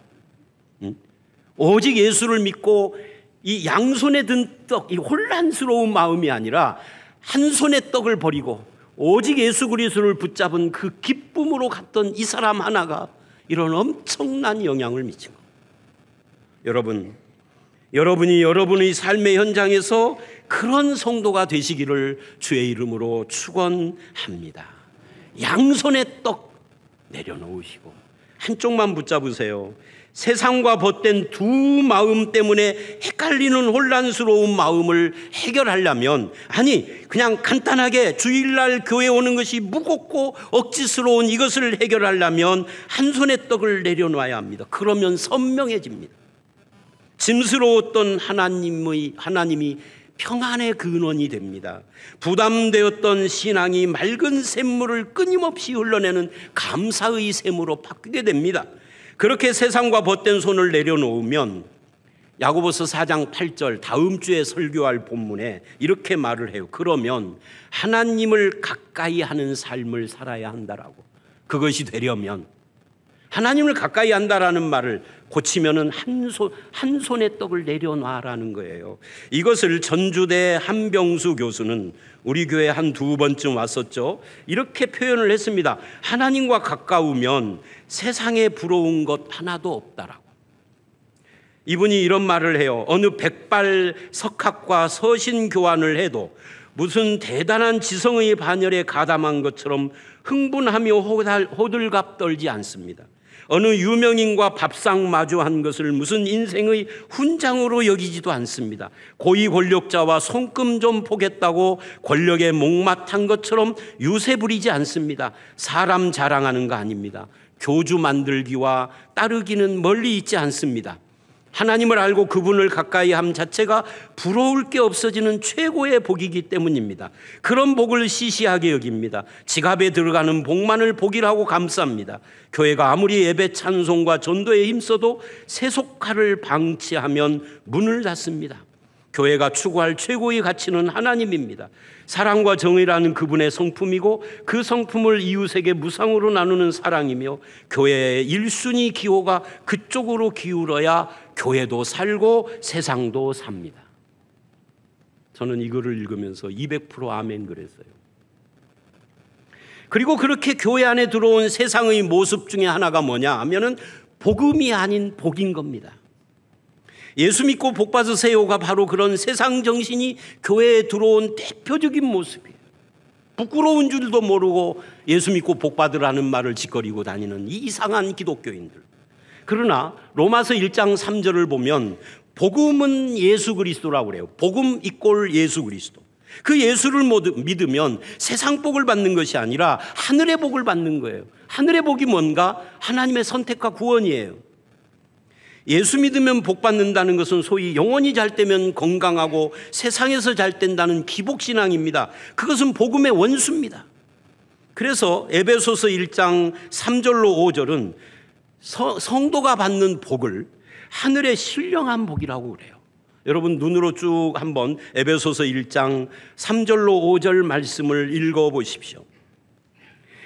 Speaker 1: 오직 예수를 믿고 이 양손에 든 떡, 이 혼란스러운 마음이 아니라 한 손에 떡을 버리고 오직 예수 그리스도를 붙잡은 그 기쁨으로 갔던 이 사람 하나가 이런 엄청난 영향을 미친 겁니다. 여러분이 여러분의 삶의 현장에서 그런 성도가 되시기를 주의 이름으로 축원합니다. 양손에 떡 내려놓으시고 한쪽만 붙잡으세요. 세상과 벗된 두 마음 때문에 헷갈리는 혼란스러운 마음을 해결하려면 그냥 간단하게 주일날 교회 오는 것이 무겁고 억지스러운 이것을 해결하려면 한 손에 떡을 내려놔야 합니다. 그러면 선명해집니다. 짐스러웠던 하나님이 평안의 근원이 됩니다. 부담되었던 신앙이 맑은 샘물을 끊임없이 흘러내는 감사의 샘으로 바뀌게 됩니다. 그렇게 세상과 벗된 손을 내려놓으면 야고보서 4장 8절 다음 주에 설교할 본문에 이렇게 말을 해요. 그러면 하나님을 가까이 하는 삶을 살아야 한다라고. 그것이 되려면 하나님을 가까이 한다라는 말을 고치면은 한 손의 떡을 내려놔라는 거예요. 이것을 전주대 한병수 교수는 우리 교회 한 두 번쯤 왔었죠. 이렇게 표현을 했습니다. 하나님과 가까우면 세상에 부러운 것 하나도 없다라고. 이분이 이런 말을 해요. 어느 백발 석학과 서신 교환을 해도 무슨 대단한 지성의 반열에 가담한 것처럼 흥분하며 호들갑 떨지 않습니다. 어느 유명인과 밥상 마주한 것을 무슨 인생의 훈장으로 여기지도 않습니다. 고위 권력자와 손금 좀 보겠다고 권력에 목마탄 것처럼 유세 부리지 않습니다. 사람 자랑하는 거 아닙니다. 교주 만들기와 따르기는 멀리 있지 않습니다. 하나님을 알고 그분을 가까이 함 자체가 부러울 게 없어지는 최고의 복이기 때문입니다. 그런 복을 시시하게 여깁니다. 지갑에 들어가는 복만을 복이라고 감쌉니다. 교회가 아무리 예배 찬송과 전도에 힘써도 세속화를 방치하면 문을 닫습니다. 교회가 추구할 최고의 가치는 하나님입니다. 사랑과 정의라는 그분의 성품이고 그 성품을 이웃에게 무상으로 나누는 사랑이며 교회의 1순위 기호가 그쪽으로 기울어야 교회도 살고 세상도 삽니다. 저는 이거를 읽으면서 200% 아멘 그랬어요. 그리고 그렇게 교회 안에 들어온 세상의 모습 중에 하나가 뭐냐 하면은 복음이 아닌 복인 겁니다. 예수 믿고 복 받으세요가 바로 그런 세상 정신이 교회에 들어온 대표적인 모습이에요. 부끄러운 줄도 모르고 예수 믿고 복 받으라는 말을 짓거리고 다니는 이 이상한 기독교인들. 그러나 로마서 1장 3절을 보면 복음은 예수 그리스도라고 그래요. 복음 이꼴 예수 그리스도. 그 예수를 믿으면 세상 복을 받는 것이 아니라 하늘의 복을 받는 거예요. 하늘의 복이 뭔가? 하나님의 선택과 구원이에요. 예수 믿으면 복 받는다는 것은 소위 영혼이 잘 되면 건강하고 세상에서 잘 된다는 기복신앙입니다. 그것은 복음의 원수입니다. 그래서 에베소서 1장 3절로 5절은 성도가 받는 복을 하늘의 신령한 복이라고 그래요. 여러분 눈으로 쭉 한번 에베소서 1장 3절로 5절 말씀을 읽어보십시오.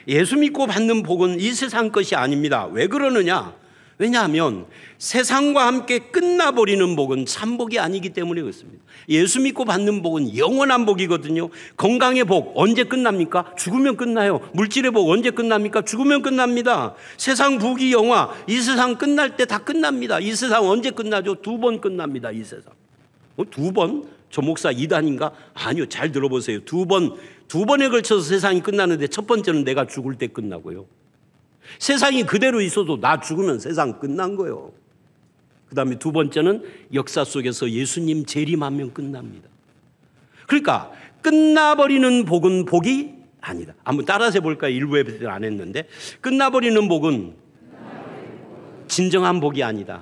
Speaker 1: 예수 믿고 받는 복은 이 세상 것이 아닙니다. 왜 그러느냐? 왜냐하면 세상과 함께 끝나버리는 복은 참복이 아니기 때문에 그렇습니다. 예수 믿고 받는 복은 영원한 복이거든요. 건강의 복 언제 끝납니까? 죽으면 끝나요. 물질의 복 언제 끝납니까? 죽으면 끝납니다. 세상 부귀 영화 이 세상 끝날 때 다 끝납니다. 이 세상 언제 끝나죠? 2번 끝납니다. 이 세상. 2번? 저 목사 이단인가? 아니요. 잘 들어보세요. 두 번에 걸쳐서 세상이 끝나는데 첫 번째는 내가 죽을 때 끝나고요. 세상이 그대로 있어도 나 죽으면 세상 끝난 거예요. 그 다음에 두 번째는 역사 속에서 예수님 재림하면 끝납니다. 그러니까 끝나버리는 복은 복이 아니다. 한번 따라서 해볼까요? 일부 예배들 안 했는데 끝나버리는 복은 진정한 복이 아니다.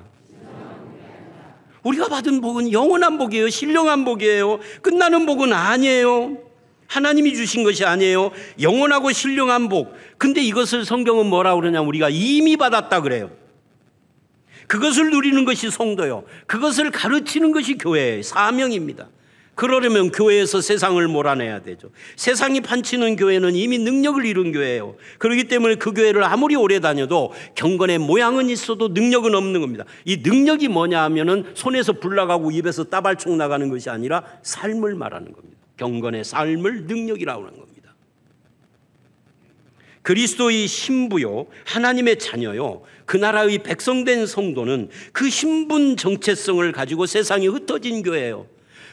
Speaker 1: 우리가 받은 복은 영원한 복이에요. 신령한 복이에요. 끝나는 복은 아니에요. 하나님이 주신 것이 아니에요. 영원하고 신령한 복. 근데 이것을 성경은 뭐라고 그러냐면 우리가 이미 받았다 그래요. 그것을 누리는 것이 성도요. 그것을 가르치는 것이 교회의 사명입니다. 그러려면 교회에서 세상을 몰아내야 되죠. 세상이 판치는 교회는 이미 능력을 이룬 교회예요. 그렇기 때문에 그 교회를 아무리 오래 다녀도 경건의 모양은 있어도 능력은 없는 겁니다. 이 능력이 뭐냐 하면은 손에서 불 나가고 입에서 따발총 나가는 것이 아니라 삶을 말하는 겁니다. 경건의 삶을 능력이라고 하는 겁니다. 그리스도의 신부요, 하나님의 자녀요, 그 나라의 백성된 성도는 그 신분 정체성을 가지고 세상에 흩어진 교회예요.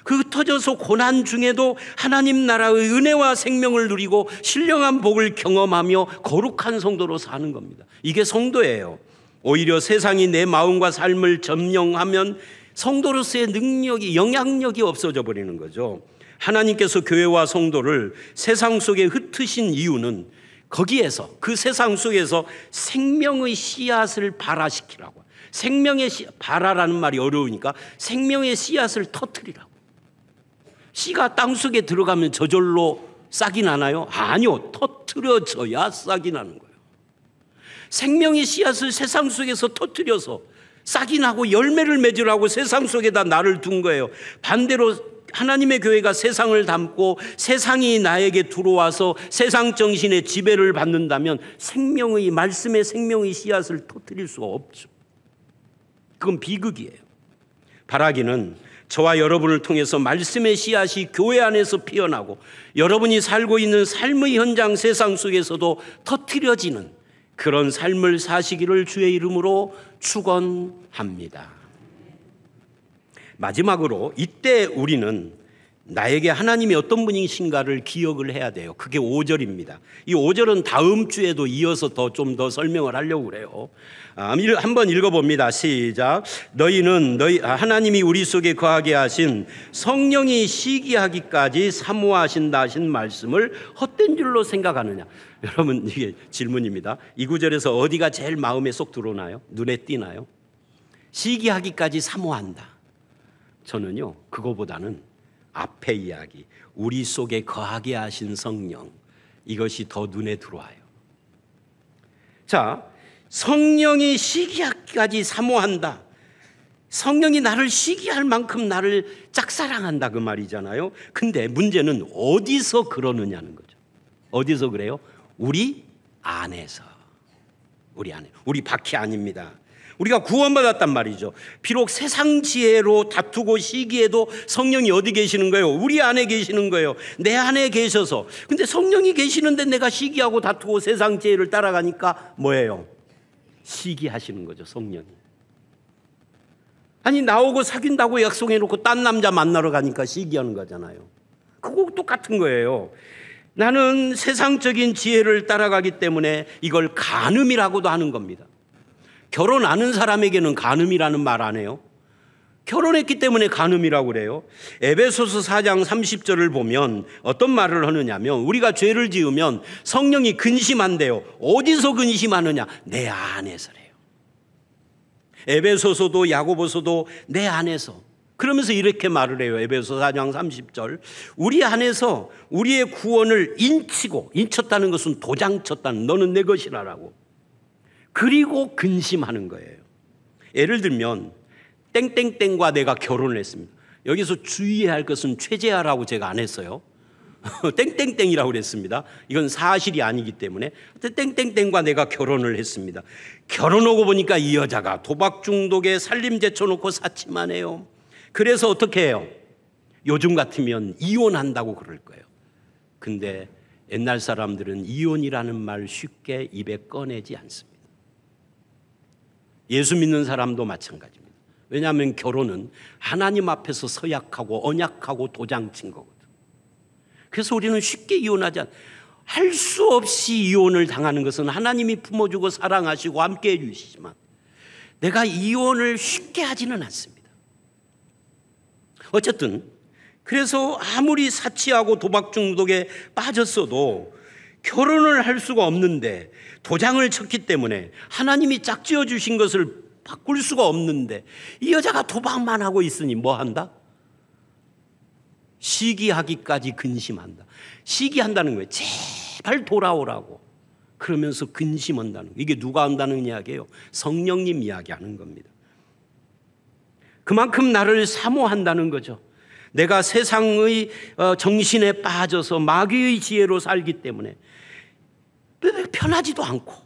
Speaker 1: 그 흩어져서 고난 중에도 하나님 나라의 은혜와 생명을 누리고 신령한 복을 경험하며 거룩한 성도로 사는 겁니다. 이게 성도예요. 오히려 세상이 내 마음과 삶을 점령하면 성도로서의 능력이, 영향력이 없어져 버리는 거죠. 하나님께서 교회와 성도를 세상 속에 흩으신 이유는 거기에서, 그 세상 속에서 생명의 씨앗을 발화시키라고. 생명의 발화라는 말이 어려우니까 생명의 씨앗을 터뜨리라고. 씨가 땅속에 들어가면 저절로 싹이 나나요? 아니요. 터뜨려져야 싹이 나는 거예요. 생명의 씨앗을 세상 속에서 터뜨려서 싹이 나고 열매를 맺으라고 세상 속에다 나를 둔 거예요. 반대로 하나님의 교회가 세상을 닮고 세상이 나에게 들어와서 세상 정신의 지배를 받는다면 생명의 말씀의 생명의 씨앗을 터뜨릴 수가 없죠. 그건 비극이에요. 바라기는 저와 여러분을 통해서 말씀의 씨앗이 교회 안에서 피어나고 여러분이 살고 있는 삶의 현장 세상 속에서도 터뜨려지는 그런 삶을 사시기를 주의 이름으로 축원합니다. 마지막으로 이때 우리는 나에게 하나님이 어떤 분이신가를 기억을 해야 돼요. 그게 5절입니다. 이 5절은 다음 주에도 이어서 좀 더 설명을 하려고 그래요. 한번 읽어봅니다. 시작. 너희는 하나님이 우리 속에 거하게 하신 성령이 시기하기까지 사모하신다 하신 말씀을 헛된 줄로 생각하느냐. 여러분, 이게 질문입니다. 이 구절에서 어디가 제일 마음에 쏙 들어오나요? 눈에 띄나요? 시기하기까지 사모한다. 저는요, 그거보다는 앞에 이야기, 우리 속에 거하게 하신 성령, 이것이 더 눈에 들어와요. 자, 성령이 시기하기까지 사모한다. 성령이 나를 시기할 만큼 나를 짝사랑한다, 그 말이잖아요. 근데 문제는 어디서 그러느냐는 거죠. 어디서 그래요? 우리 안에서. 우리 안에. 우리 밖이 아닙니다. 우리가 구원받았단 말이죠. 비록 세상 지혜로 다투고 시기에도 성령이 어디 계시는 거예요? 우리 안에 계시는 거예요. 내 안에 계셔서. 근데 성령이 계시는데 내가 시기하고 다투고 세상 지혜를 따라가니까 뭐예요? 시기하시는 거죠, 성령이. 아니, 나오고 사귄다고 약속해놓고 딴 남자 만나러 가니까 시기하는 거잖아요. 그거 똑같은 거예요. 나는 세상적인 지혜를 따라가기 때문에 이걸 간음이라고도 하는 겁니다. 결혼 안 한 사람에게는 간음이라는 말 안 해요. 결혼했기 때문에 간음이라고 그래요. 에베소서 4장 30절을 보면 어떤 말을 하느냐면 우리가 죄를 지으면 성령이 근심한대요. 어디서 근심하느냐? 내 안에서래요. 에베소서도 야고보서도 내 안에서. 그러면서 이렇게 말을 해요. 에베소 4장 30절. 우리 안에서 우리의 구원을 인쳤다는 것은 도장쳤다는, 너는 내 것이라라고. 그리고 근심하는 거예요. 예를 들면 땡땡땡과 내가 결혼을 했습니다. 여기서 주의해야 할 것은 최재하라고 제가 안 했어요. 땡땡땡이라고 그랬습니다. 이건 사실이 아니기 때문에 땡땡땡과 내가 결혼을 했습니다. 결혼하고 보니까 이 여자가 도박 중독에 살림 제쳐놓고 사치만 해요. 그래서 어떻게 해요? 요즘 같으면 이혼한다고 그럴 거예요. 근데 옛날 사람들은 이혼이라는 말 쉽게 입에 꺼내지 않습니다. 예수 믿는 사람도 마찬가지입니다. 왜냐하면 결혼은 하나님 앞에서 서약하고 언약하고 도장친 거거든. 그래서 우리는 쉽게 이혼하지 않아요. 할 수 없이 이혼을 당하는 것은 하나님이 품어주고 사랑하시고 함께 해주시지만 내가 이혼을 쉽게 하지는 않습니다. 어쨌든 그래서 아무리 사치하고 도박 중독에 빠졌어도 결혼을 할 수가 없는데, 도장을 쳤기 때문에 하나님이 짝지어 주신 것을 바꿀 수가 없는데 이 여자가 도박만 하고 있으니 뭐 한다? 시기하기까지 근심한다. 시기한다는 거예요. 제발 돌아오라고. 그러면서 근심한다는 거예요. 이게 누가 한다는 이야기예요? 성령님 이야기하는 겁니다. 그만큼 나를 사모한다는 거죠. 내가 세상의 정신에 빠져서 마귀의 지혜로 살기 때문에 편하지도 않고,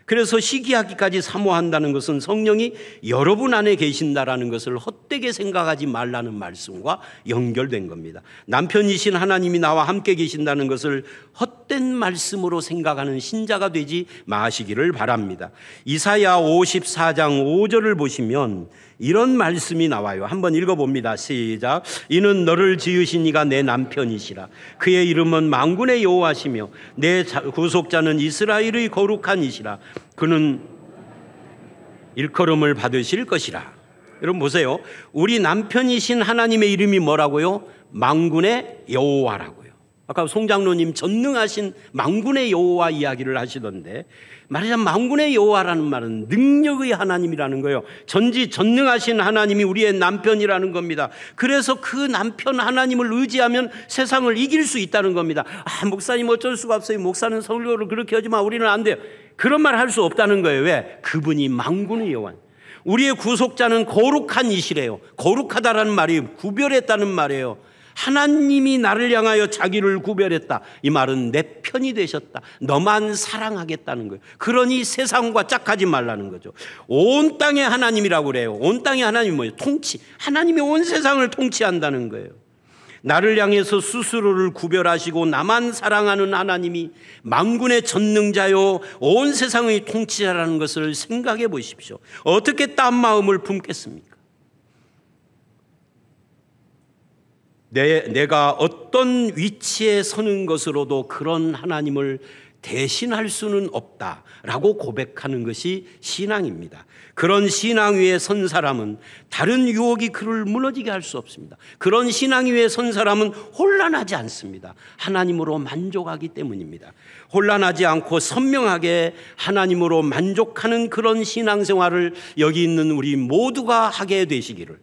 Speaker 1: 그래서 시기하기까지 사모한다는 것은 성령이 여러분 안에 계신다라는 것을 헛되게 생각하지 말라는 말씀과 연결된 겁니다. 남편이신 하나님이 나와 함께 계신다는 것을 헛된 말씀으로 생각하는 신자가 되지 마시기를 바랍니다. 이사야 54장 5절을 보시면 이런 말씀이 나와요. 한번 읽어봅니다. 시작. 이는 너를 지으신 이가 내 남편이시라. 그의 이름은 만군의 여호와시며 내 구속자는 이스라엘의 거룩한 이시라. 그는 일컬음을 받으실 것이라. 여러분 보세요. 우리 남편이신 하나님의 이름이 뭐라고요? 만군의 여호와라고요. 아까 송장로님 전능하신 만군의 여호와 이야기를 하시던데, 말하자면 만군의 여호와라는 말은 능력의 하나님이라는 거예요. 전지전능하신 하나님이 우리의 남편이라는 겁니다. 그래서 그 남편 하나님을 의지하면 세상을 이길 수 있다는 겁니다. 목사님 어쩔 수가 없어요. 목사는 설교를 그렇게 하지만 우리는 안 돼요. 그런 말 할 수 없다는 거예요. 왜? 그분이 만군의 여호와. 우리의 구속자는 거룩한 이시래요. 거룩하다라는 말이 구별했다는 말이에요. 하나님이 나를 향하여 자기를 구별했다. 이 말은 내 편이 되셨다. 너만 사랑하겠다는 거예요. 그러니 세상과 짝하지 말라는 거죠. 온 땅의 하나님이라고 그래요. 온 땅의 하나님이 뭐예요? 통치. 하나님이 온 세상을 통치한다는 거예요. 나를 향해서 스스로를 구별하시고 나만 사랑하는 하나님이 만군의 전능자요 온 세상의 통치자라는 것을 생각해 보십시오. 어떻게 딴 마음을 품겠습니까? 내가 어떤 위치에 서는 것으로도 그런 하나님을 대신할 수는 없다라고 고백하는 것이 신앙입니다. 그런 신앙 위에 선 사람은 다른 유혹이 그를 무너지게 할 수 없습니다. 그런 신앙 위에 선 사람은 혼란하지 않습니다. 하나님으로 만족하기 때문입니다. 혼란하지 않고 선명하게 하나님으로 만족하는 그런 신앙생활을 여기 있는 우리 모두가 하게 되시기를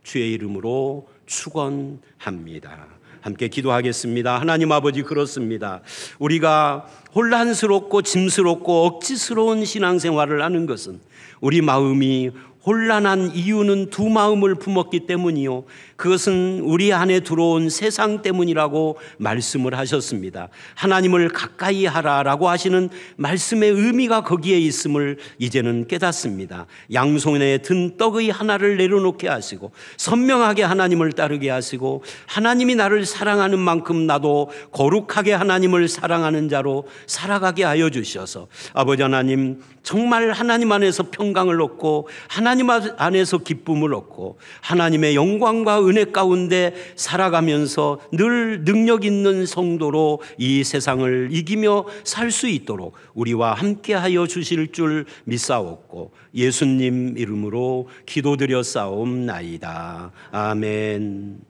Speaker 1: 주의 이름으로 축원합니다. 함께 기도하겠습니다. 하나님 아버지, 그렇습니다. 우리가 혼란스럽고 짐스럽고 억지스러운 신앙생활을 하는 것은 우리 마음이 혼란한 이유는 두 마음을 품었기 때문이요, 그것은 우리 안에 들어온 세상 때문이라고 말씀을 하셨습니다. 하나님을 가까이 하라라고 하시는 말씀의 의미가 거기에 있음을 이제는 깨닫습니다. 양손에 든 떡의 하나를 내려놓게 하시고 선명하게 하나님을 따르게 하시고 하나님이 나를 사랑하는 만큼 나도 거룩하게 하나님을 사랑하는 자로 살아가게 하여 주셔서 아버지 하나님, 정말 하나님 안에서 평강을 얻고 하나님 안에서 기쁨을 얻고 하나님의 영광과 은혜 가운데 살아가면서 늘 능력 있는 성도로 이 세상을 이기며 살 수 있도록 우리와 함께하여 주실 줄 믿사옵고 예수님 이름으로 기도드려 싸움나이다. 아멘.